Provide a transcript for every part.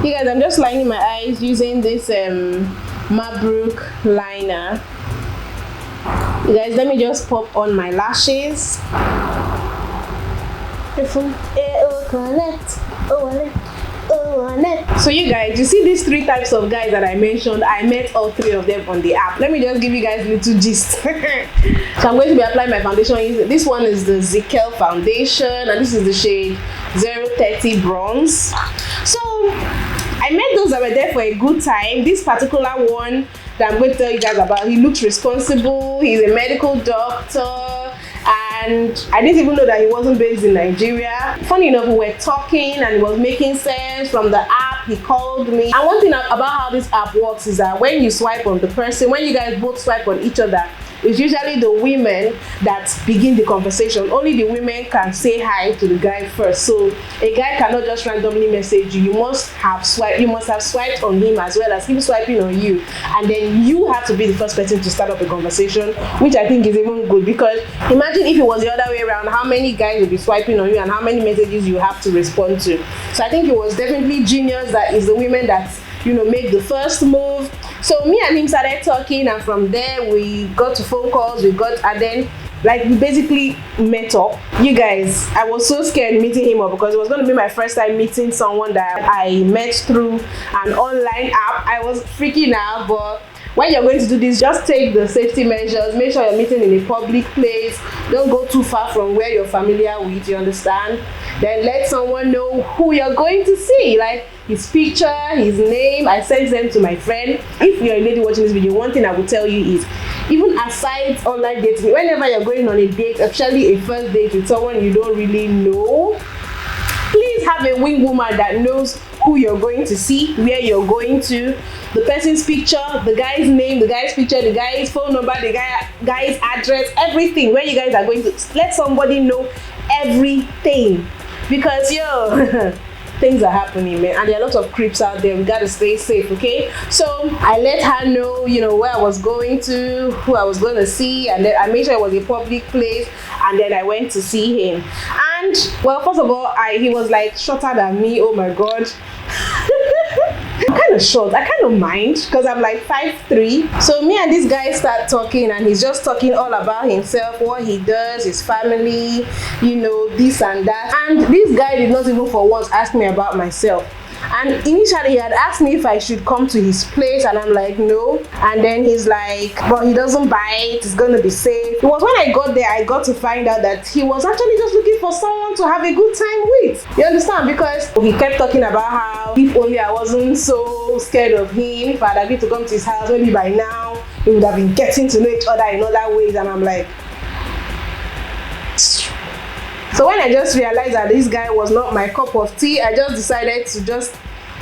You guys, I'm just lining my eyes using this Mabrook liner. You guys, let me just pop on my lashes. So you guys, you see these 3 types of guys that I mentioned, I met all 3 of them on the app. Let me just give you guys a little gist. So I'm going to be applying my foundation. This one is the Zickel foundation, and this is the shade 030 bronze. So I met those that were there for a good time. This particular one that I'm going to tell you guys about, he looks responsible, he's a medical doctor, and I didn't even know that he wasn't based in Nigeria. Funny enough, we were talking and it was making sense from the app. He called me. And one thing about how this app works is that when you swipe on the person, when you guys both swipe on each other, it's usually the women that begin the conversation. Only the women can say hi to the guy first. So a guy cannot just randomly message you. You must have swiped on him as well as him swiping on you. And then you have to be the first person to start up a conversation, which I think is even good, because imagine if it was the other way around, how many guys would be swiping on you and how many messages you have to respond to. So I think it was definitely genius that it's the women that, you know, make the first move. So me and him started talking, and from there we got to phone calls, and then like we basically met up. You guys, I was so scared meeting him up because it was going to be my first time meeting someone that I met through an online app. I was freaking out, but when you're going to do this, just take the safety measures. Make sure you're meeting in a public place. Don't go too far from where you're familiar with, you understand? Then let someone know who you're going to see, like his picture, his name. I sent them to my friend. If you're a lady watching this video, one thing I will tell you is, even aside online dating, whenever you're going on a date, especially a first date with someone you don't really know, please have a wing woman that knows who you're going to see, where you're going to, the person's picture, the guy's name, the guy's picture, the guy's phone number, the guy's address, everything, where you guys are going to. Let somebody know everything, because things are happening, man, and there are lots of creeps out there. We gotta stay safe, okay? So I let her know, you know, where I was going to, who I was going to see, and then I made sure it was a public place, and then I went to see him. And well, first of all, he was like shorter than me. Oh my god. I'm kind of short. I kind of mind because I'm like 5'3". So me and this guy start talking, and he's just talking all about himself, what he does, his family, you know, this and that. And this guy did not even for once ask me about myself. And initially he had asked me if I should come to his place, and I'm like, no. And then he's like, but he doesn't bite, it's gonna be safe. It was when I got there I got to find out that he was actually just looking for someone to have a good time with. You understand? Because he kept talking about how if only I wasn't so scared of him, if I had agreed to come to his house, maybe by now we would have been getting to know each other in other ways. And I'm like, so when I just realized that this guy was not my cup of tea, I just decided to just,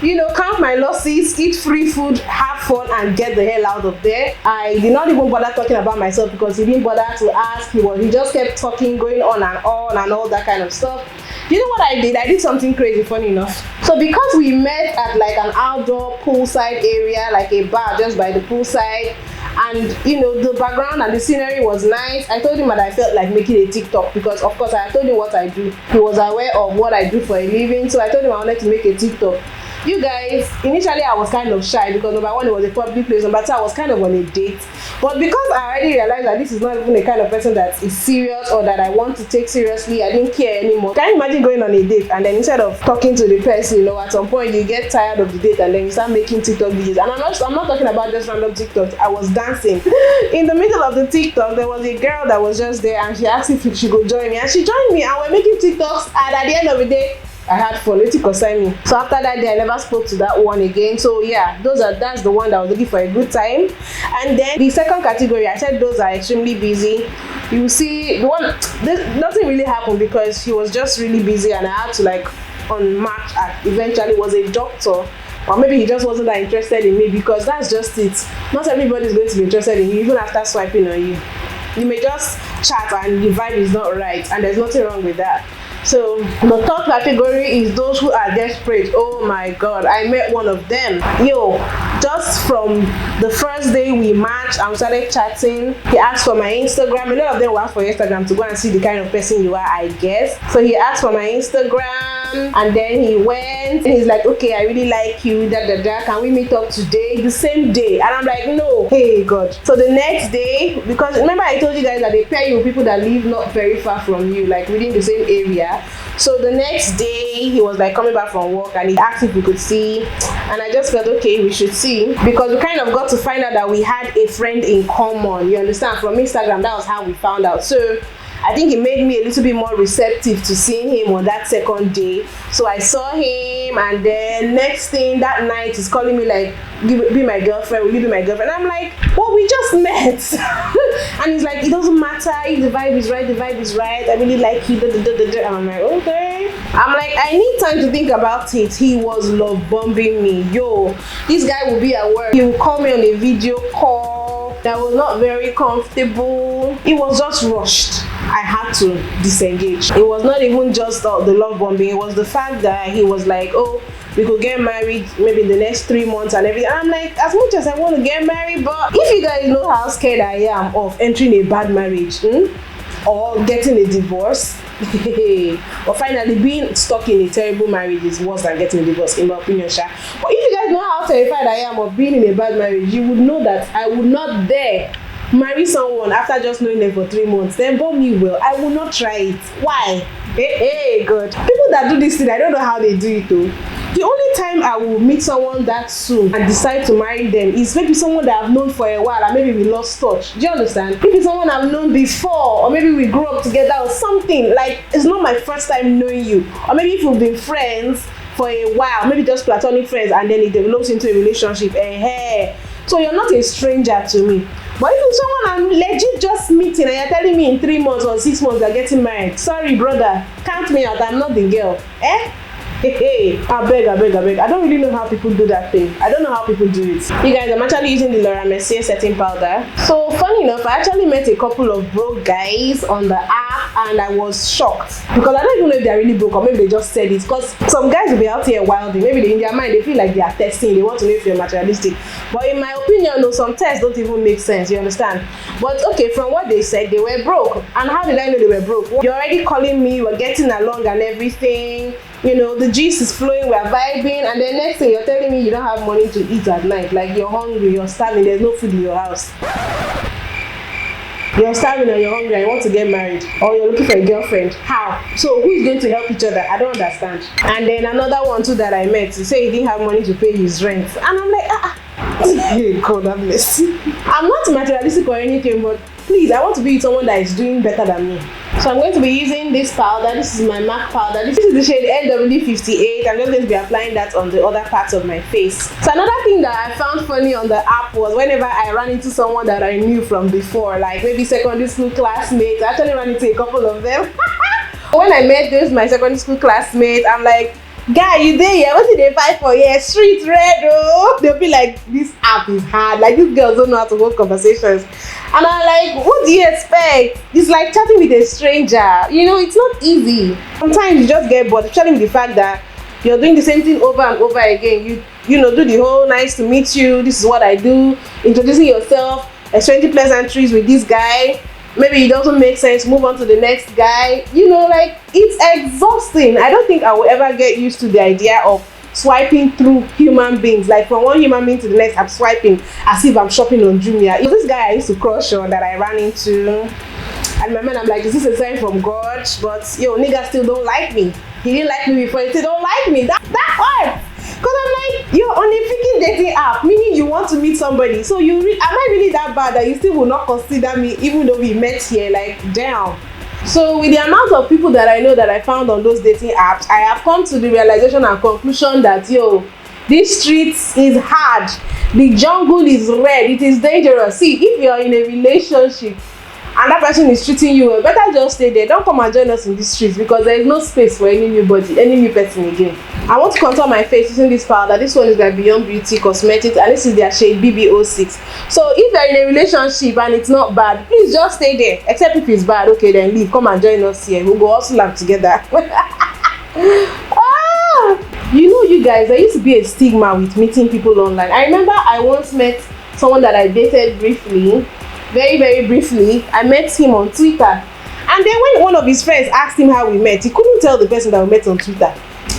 you know, count my losses, eat free food, have fun, and get the hell out of there. I did not even bother talking about myself because he didn't bother to ask. He just kept talking, going on and all that kind of stuff. You know what I did? I did something crazy, funny enough. So because we met at like an outdoor poolside area, like a bar just by the poolside, and you know, the background and the scenery was nice, I told him that I felt like making a TikTok, because of course I told him what I do. He was aware of what I do for a living, so I told him I wanted to make a TikTok. You guys, initially I was kind of shy because number one, it was a public place, number two, I was kind of on a date. But because I already realized that this is not even the kind of person that is serious or that I want to take seriously, I didn't care anymore. Can you imagine going on a date and then instead of talking to the person, you know, at some point you get tired of the date and then you start making TikTok videos. And I'm not talking about just random TikToks. I was dancing. In the middle of the TikTok, there was a girl that was just there, and she asked if she could join me, and she joined me, and we're making TikToks, and at the end of the day, I had fun. Let it concern me. So after that day, I never spoke to that one again. So yeah, that's the one that was looking for a good time. And then the second category, I said those are extremely busy. You see, nothing really happened because he was just really busy, and I had to like unmatch. Eventually was a doctor, or maybe he just wasn't that interested in me, because that's just it. Not everybody is going to be interested in you even after swiping on you. You may just chat and the vibe is not right, and there's nothing wrong with that. So the third category is those who are desperate. Oh my god, I met one of them. Yo, Just from the first day we matched and we started chatting, he asked for my Instagram. A lot of them will ask for Instagram to go and see the kind of person you are, I guess. So he asked for my Instagram, and then he went and he's like, okay, I really like you, can we meet up today? The same day. And I'm like, no. Hey God. So the next day, because remember I told you guys that they pair you with people that live not very far from you, like within the same area. So the next day he was like coming back from work and he asked if we could see, and I just felt okay, we should see, because we kind of got to find out that we had a friend in common, you understand, from Instagram. That was how we found out. So I think it made me a little bit more receptive to seeing him on that second day. So I saw him, and then next thing that night he's calling me like, be my girlfriend, will you be my girlfriend? And I'm like, well, we just met. And he's like, it doesn't matter if the vibe is right, the vibe is right, I really like you, and I'm like, okay. I'm like, I need time to think about it. He was love bombing me. Yo, this guy will be at work, he will call me on a video call that was not very comfortable. It was just rushed. I had to disengage. It was not even just the love bombing. It was the fact that he was like, oh, we could get married maybe in the next 3 months and everything. And I'm like, as much as I want to get married, but if you guys know how scared I am of entering a bad marriage, or getting a divorce, or finally being stuck in a terrible marriage is worse than getting a divorce, in my opinion, Sha. But if you guys know how terrified I am of being in a bad marriage, you would know that I would not dare marry someone after just knowing them for 3 months. Then bomb me well. I will not try it. Why? Hey, God. People that do this thing, I don't know how they do it though. The only time I will meet someone that soon and decide to marry them is maybe someone that I've known for a while and maybe we lost touch. Do you understand? Maybe someone I've known before, or maybe we grew up together or something. Like, it's not my first time knowing you. Or maybe if we've been friends for a while, maybe just platonic friends, and then it develops into a relationship. So you're not a stranger to me. But if it's someone I'm legit just meeting and you're telling me in 3 months or 6 months they're getting married, sorry brother, count me out, I'm not the girl. I beg. I don't really know how people do that thing. I don't know how people do it. You guys, I'm actually using the Laura Mercier setting powder. So funny enough, I actually met a couple of broke guys on the app and I was shocked, because I don't even know if they're really broke or maybe they just said it, because some guys will be out here wilding. Maybe in their mind they feel like they are testing, they want to know if you're materialistic. But in my opinion, no, some tests don't even make sense, you understand? But okay, from what they said, they were broke. And how did I know they were broke? You're already calling me, we're getting along and everything. You know, the juice is flowing, we're vibing, and then next thing you're telling me you don't have money to eat at night. Like, you're hungry, you're starving, there's no food in your house. You're starving and you're hungry and you want to get married, or you're looking for a girlfriend. How? So who's going to help each other? I don't understand. And then another one too that I met, he said he didn't have money to pay his rent. And I'm like, Hey, God have mercy. I'm not materialistic or anything, but please, I want to be with someone that is doing better than me. So I'm going to be using this powder. This is my MAC powder. This is the shade NW58. I'm just going to be applying that on the other parts of my face. So another thing that I found funny on the app was whenever I ran into someone that I knew from before, like maybe secondary school classmates. I actually ran into a couple of them. When I met my secondary school classmates, I'm like, guy, you there? Yeah, what did they fight for? Yeah, street red, oh. They'll be like, this app is hard. Like, these girls don't know how to hold conversations. And I'm like, what do you expect? It's like chatting with a stranger. You know, it's not easy. Sometimes you just get bored, especially with the fact that you're doing the same thing over and over again. You know, do the whole nice to meet you, this is what I do, introducing yourself, exchanging pleasantries with this guy. Maybe it doesn't make sense, move on to the next guy. You know, like, it's exhausting. I don't think I will ever get used to the idea of swiping through human beings. Like, from one human being to the next, I'm swiping as if I'm shopping on Jumia. It was this guy I used to crush on that I ran into. And my man, I'm like, is this a sign from God? But yo, niggas still don't like me. He didn't like me before, he still don't like me. That hurts. Because I'm like, you're on a freaking dating app, meaning you want to meet somebody. So am I really that bad that you still will not consider me even though we met here? Like, damn. So with the amount of people that I know that I found on those dating apps, I have come to the realization and conclusion that, yo, this street is hard. The jungle is red. It is dangerous. See, if you're in a relationship and that person is treating you well, better just stay there. Don't come and join us in the streets, because there is no space for any new person again. I want to contour my face using this powder. This one is by Beyond Beauty Cosmetics, and this is their shade BB06. So if you're in a relationship and it's not bad, please just stay there. Except if it's bad, okay, then leave. Come and join us here. We'll go hustle up together. You know, you guys, there used to be a stigma with meeting people online. I remember I once met someone that I dated briefly, very, very briefly. I met him on Twitter. And then when one of his friends asked him how we met, he couldn't tell the person that we met on Twitter.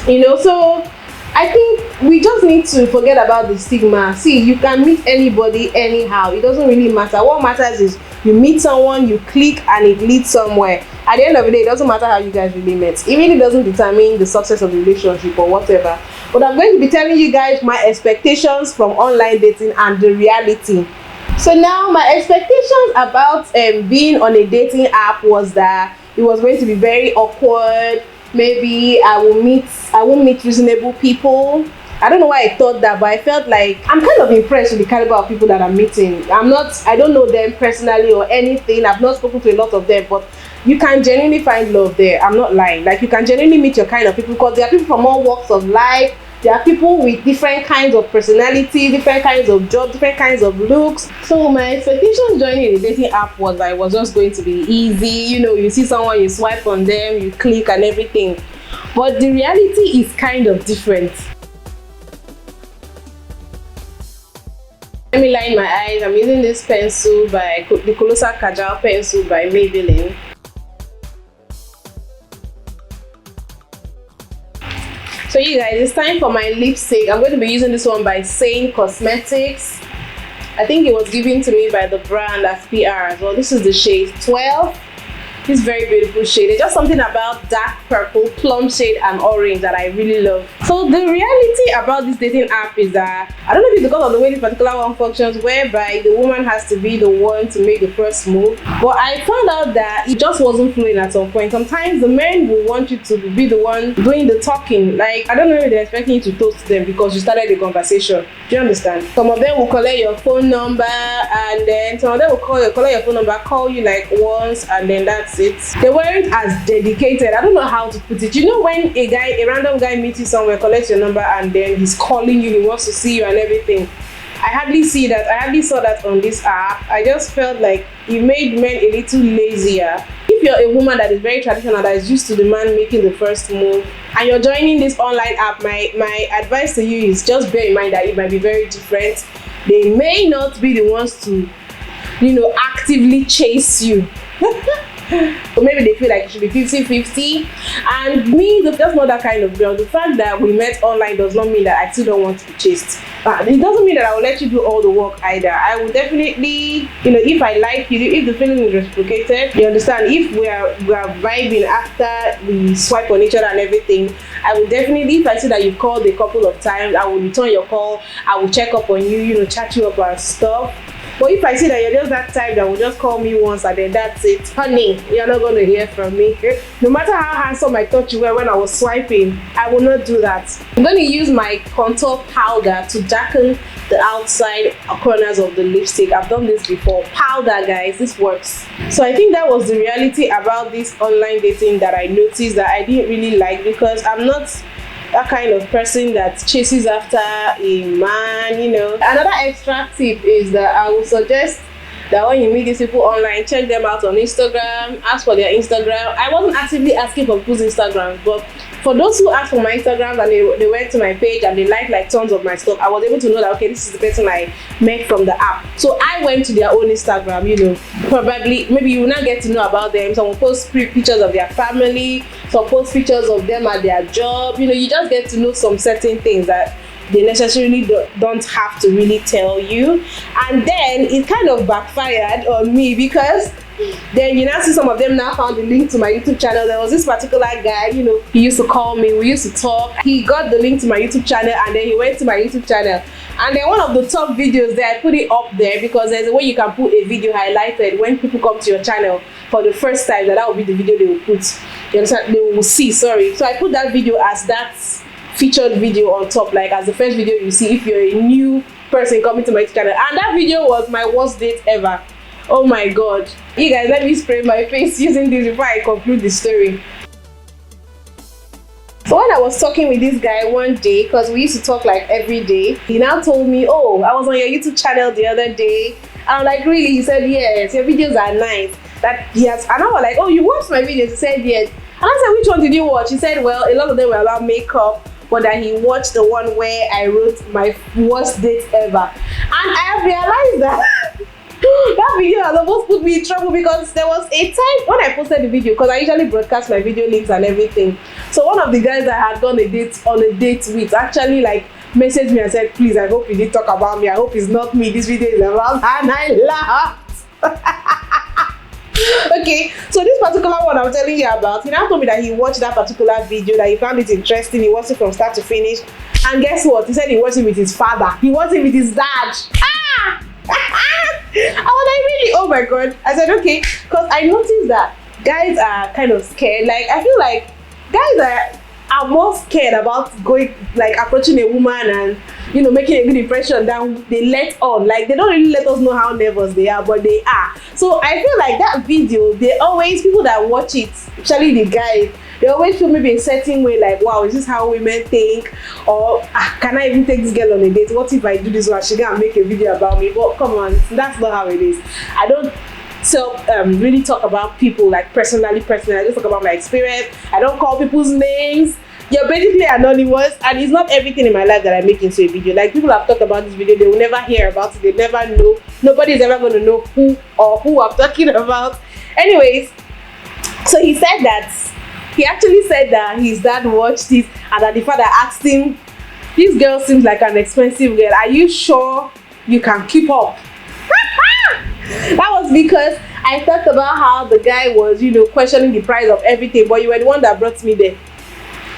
You know, so I think we just need to forget about the stigma. See, you can meet anybody anyhow. It doesn't really matter. What matters is you meet someone, you click, and it leads somewhere. At the end of the day, it doesn't matter how you guys really met. It really doesn't determine the success of the relationship or whatever. But I'm going to be telling you guys my expectations from online dating and the reality. So now my expectations about being on a dating app was that it was going to be very awkward. Maybe I won't meet reasonable people. I don't know why I thought that, but I felt like I'm kind of impressed with the caliber of people that I'm meeting. I don't know them personally or anything. I've not spoken to a lot of them, but you can genuinely find love there. I'm not lying. Like, you can genuinely meet your kind of people, because there are people from all walks of life. There are people with different kinds of personality, different kinds of jobs, different kinds of looks. So my expectations joining a dating app was that it was just going to be easy. You know, you see someone, you swipe on them, you click and everything. But the reality is kind of different. Let me line my eyes. I'm using this pencil by the Colossal Kajal pencil by Maybelline. So you guys, it's time for my lipstick. I'm going to be using this one by Saint Cosmetics. I think it was given to me by the brand as PR as well. This is the shade 12. This very beautiful shade. There's just something about dark purple, plum shade and orange that I really love. So the reality about this dating app is that, I don't know if it's because of the way this particular one functions, whereby the woman has to be the one to make the first move. But I found out that it just wasn't flowing at some point. Sometimes the men will want you to be the one doing the talking. Like, I don't know if they're expecting you to toast them because you started the conversation. Do you understand? Some of them will collect your phone number, and then some of them will collect your phone number, call you like once, and then that's it. They weren't as dedicated. I don't know how to put it. You know, when a random guy meets you somewhere, collects your number, and then he's calling you, he wants to see you and everything. I hardly saw that on this app. I just felt like it made men a little lazier. If you're a woman that is very traditional, that is used to the man making the first move, and you're joining this online app, my advice to you is just bear in mind that it might be very different. They may not be the ones to, you know, actively chase you. Or maybe they feel like it should be 50-50. And me, that's not that kind of girl. The fact that we met online does not mean that I still don't want to be chased. It doesn't mean that I will let you do all the work either. I will definitely, you know, if I like you, if the feeling is reciprocated, you understand, if we are vibing after we swipe on each other and everything, I will definitely, if I see that you've called a couple of times, I will return your call. I will check up on you, you know, chat you up and stuff. But if I see that you're just that type that will just call me once and then that's it, honey, you're not going to hear from me. No matter how handsome I thought you were when I was swiping, I will not do that. I'm going to use my contour powder to darken the outside corners of the lipstick. I've done this before. Powder, guys, this works. So I think that was the reality about this online dating that I noticed that I didn't really like, because I'm not that kind of person that chases after a man, you know. Another extra tip is that I would suggest that when you meet these people online, check them out on Instagram, ask for their Instagram. I wasn't actively asking for people's Instagrams, but for those who asked for my Instagrams and they went to my page and they liked like tons of my stuff, I was able to know that, okay, this is the person I met from the app. So I went to their own Instagram, you know. Probably, maybe you will not get to know about them. Some will post pictures of their family, some post pictures of them at their job. You know, you just get to know some certain things that they necessarily don't have to really tell you. And then it kind of backfired on me, because then you now see some of them now found the link to my YouTube channel. There was this particular guy, you know, he used to call me, we used to talk. He got the link to my YouTube channel and then he went to my YouTube channel. And then one of the top videos there, I put it up there because there's a way you can put a video highlighted when people come to your channel for the first time. That will be the video they will put. You understand? They will see, sorry. So I put that video as that featured video on top, like as the first video you see if you're a new person coming to my channel. And that video was my worst date ever. Oh my god. You guys, let me spray my face using this before I conclude the story. So when I was talking with this guy one day, because we used to talk like every day, he now told me, oh, I was on your YouTube channel the other day. And I'm like, really? He said, yes, your videos are nice. That yes. And I was like, oh, you watched my videos? He said, yes. And I said, which one did you watch? He said, well, a lot of them were about makeup. but that he watched the one where I wrote my worst date ever. And I have realized that that video has almost put me in trouble, because there was a time when I posted the video, because I usually broadcast my video links and everything. So one of the guys I had gone on a date with actually like messaged me and said, please, I hope you did talk about me. I hope it's not me this video is about. And I laughed. Okay, so this particular one I'm telling you about, he now told me that he watched that particular video, that he found it interesting, he watched it from start to finish, and guess what? He said he watched it with his father, he watched it with his dad. I was like, really? Oh my god. I said, okay, because I noticed that guys are kind of scared. Like, I feel like guys are more scared about going, like, approaching a woman and, you know, making a good impression than they let on. Like, they don't really let us know how nervous they are, but they are. So I feel like that video, they always, people that watch it, especially the guys, they always feel maybe a certain way, like, wow, is this how women think? Or can I even take this girl on a date? What if I do this one? She gonna make a video about me? But come on, that's not how it is. I don't really talk about people like personally. I just talk about my experience. I don't call people's names. You're basically anonymous, and it's not everything in my life that I make into a video. Like, people have talked about this video, they will never hear about it, they never know. Nobody's ever going to know who I'm talking about. Anyways, so he said that he actually said that his dad watched it, and that the father asked him, this girl seems like an expensive girl, are you sure you can keep up? That was because I talked about how the guy was, you know, questioning the price of everything, but you were the one that brought me there.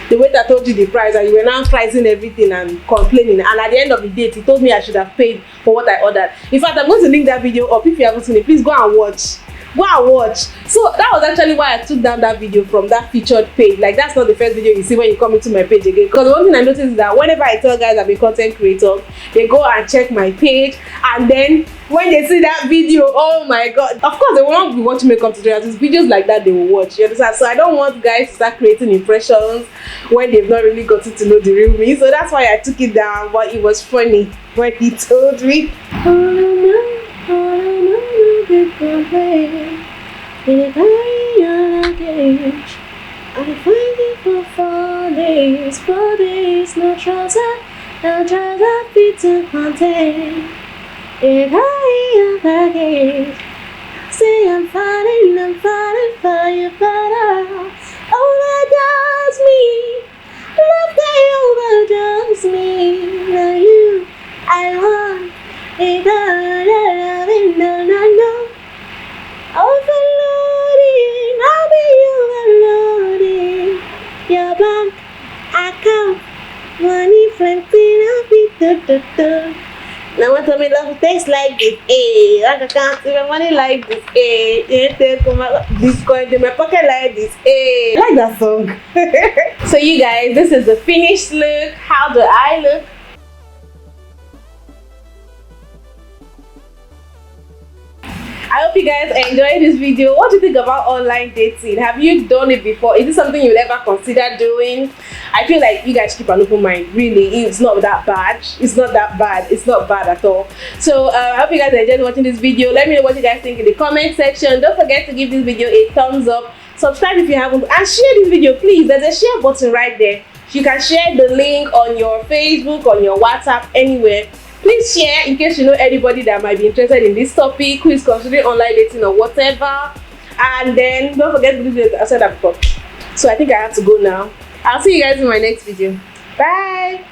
The waiter told you the price, and you were now pricing everything and complaining, and at the end of the date he told me I should have paid for what I ordered. In fact, I'm going to link that video up. If you haven't seen it, please go and watch. So that was actually why I took down that video from that featured page. Like, that's not the first video you see when you come into my page again, because one thing I noticed is that whenever I tell guys I'm a content creator, they go and check my page, and then when they see that video, oh my god, of course they won't be watching makeup tutorials. It's videos like that they will watch, you understand? So I don't want guys to start creating impressions when they've not really gotten to know the real me. So that's why I took it down. But it was funny when he told me, I find it for 4 days, no trouser fit to contain. If I am baggage, say I'm fighting for you, but overdose me, love that overdose me. Now you, I want it, no. Overloading, I'll be overloading. Your bank account, money plenty, I'll be Now what tell me love tastes like this, I can't see my money like this, this coin in my pocket like this, I like that song. So you guys, this is the finished look. How do I look? I hope you guys enjoyed this video. What do you think about online dating? Have you done it before? Is it something you'll ever consider doing? I feel like you guys keep an open mind. Really, it's not that bad. It's not that bad. It's not bad at all. So I hope you guys enjoyed watching this video. Let me know what you guys think in the comment section. Don't forget to give this video a thumbs up. Subscribe if you haven't, and share this video, please. There's a share button right there. You can share the link on your Facebook, on your WhatsApp, anywhere. Please share in case you know anybody that might be interested in this topic, who is considering online dating or whatever. And then don't forget to do the I said that before. So I think I have to go now. I'll see you guys in my next video. Bye.